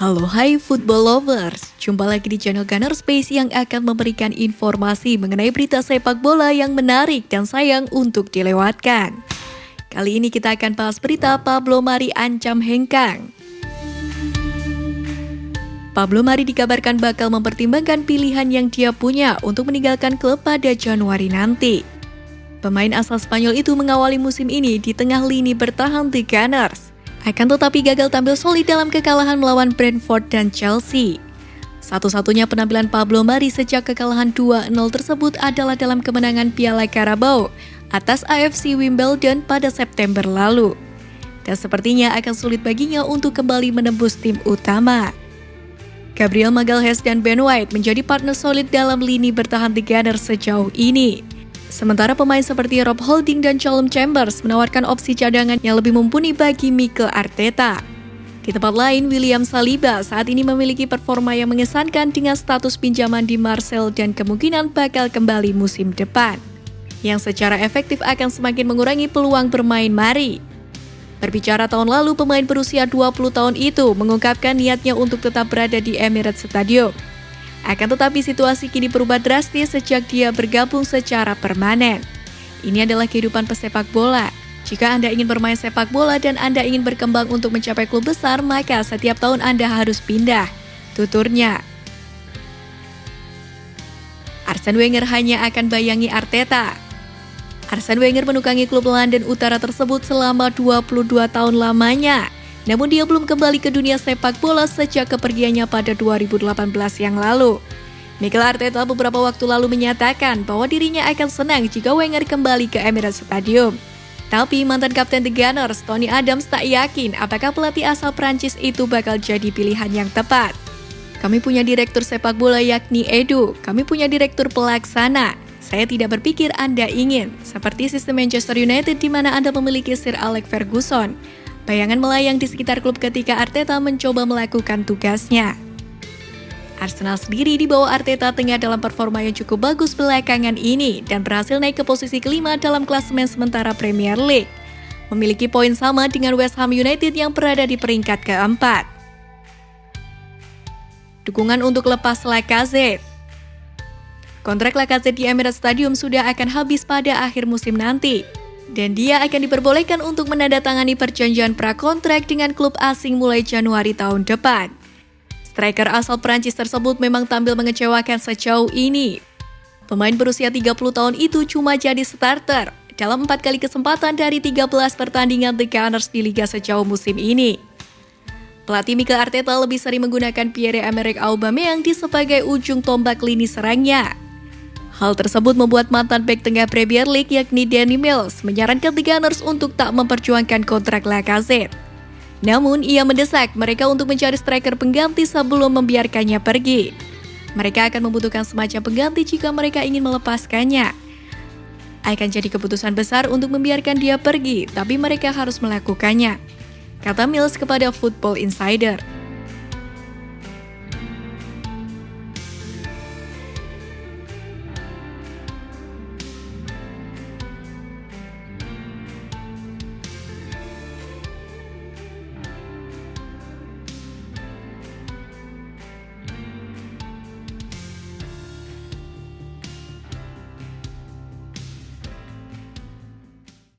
Halo hai football lovers, jumpa lagi di channel Gunner Space yang akan memberikan informasi mengenai berita sepak bola yang menarik dan sayang untuk dilewatkan. Kali ini kita akan bahas berita Pablo Mari ancam hengkang. Pablo Mari dikabarkan bakal mempertimbangkan pilihan yang dia punya untuk meninggalkan klub pada Januari nanti. Pemain asal Spanyol itu mengawali musim ini di tengah lini bertahan The Gunners. Akan tetapi gagal tampil solid dalam kekalahan melawan Brentford dan Chelsea. Satu-satunya penampilan Pablo Mari sejak kekalahan 2-0 tersebut adalah dalam kemenangan Piala Carabao atas AFC Wimbledon pada September lalu. Dan sepertinya akan sulit baginya untuk kembali menembus tim utama. Gabriel Magalhaes dan Ben White menjadi partner solid dalam lini bertahan The Gunners sejauh ini. Sementara pemain seperti Rob Holding dan Callum Chambers menawarkan opsi cadangan yang lebih mumpuni bagi Mikel Arteta. Di tempat lain, William Saliba saat ini memiliki performa yang mengesankan dengan status pinjaman di Marseille dan kemungkinan bakal kembali musim depan, yang secara efektif akan semakin mengurangi peluang bermain Mari. Berbicara tahun lalu, pemain berusia 20 tahun itu mengungkapkan niatnya untuk tetap berada di Emirates Stadium. Akan tetapi situasi kini berubah drastis sejak dia bergabung secara permanen. Ini adalah kehidupan pesepak bola. Jika Anda ingin bermain sepak bola dan Anda ingin berkembang untuk mencapai klub besar, maka setiap tahun Anda harus pindah, tuturnya. Arsene Wenger hanya akan bayangi Arteta. Arsene Wenger menukangi klub London Utara tersebut selama 22 tahun lamanya. Namun dia belum kembali ke dunia sepak bola sejak kepergiannya pada 2018 yang lalu. Mikel Arteta beberapa waktu lalu menyatakan bahwa dirinya akan senang jika Wenger kembali ke Emirates Stadium. Tapi mantan kapten The Gunners, Tony Adams, tak yakin apakah pelatih asal Prancis itu bakal jadi pilihan yang tepat. Kami punya direktur sepak bola yakni Edu, kami punya direktur pelaksana. Saya tidak berpikir Anda ingin, seperti sistem Manchester United di mana Anda memiliki Sir Alex Ferguson. Bayangan melayang di sekitar klub ketika Arteta mencoba melakukan tugasnya. Arsenal sendiri di bawah Arteta tengah dalam performa yang cukup bagus belakangan ini dan berhasil naik ke posisi kelima dalam klasemen sementara Premier League. Memiliki poin sama dengan West Ham United yang berada di peringkat keempat. Dukungan untuk lepas Lacazette. Kontrak Lacazette di Emirates Stadium sudah akan habis pada akhir musim nanti. Dan dia akan diperbolehkan untuk menandatangani perjanjian prakontrak dengan klub asing mulai Januari tahun depan. Striker asal Prancis tersebut memang tampil mengecewakan sejauh ini. Pemain berusia 30 tahun itu cuma jadi starter dalam 4 kali kesempatan dari 13 pertandingan The Gunners di Liga sejauh musim ini. Pelatih Mikel Arteta lebih sering menggunakan Pierre-Emerick Aubameyang sebagai ujung tombak lini serangnya. Hal tersebut membuat mantan bek tengah Premier League yakni Danny Mills menyarankan The Gunners untuk tak memperjuangkan kontrak Lacazette. Namun, ia mendesak mereka untuk mencari striker pengganti sebelum membiarkannya pergi. Mereka akan membutuhkan semacam pengganti jika mereka ingin melepaskannya. Akan jadi keputusan besar untuk membiarkan dia pergi, tapi mereka harus melakukannya, kata Mills kepada Football Insider.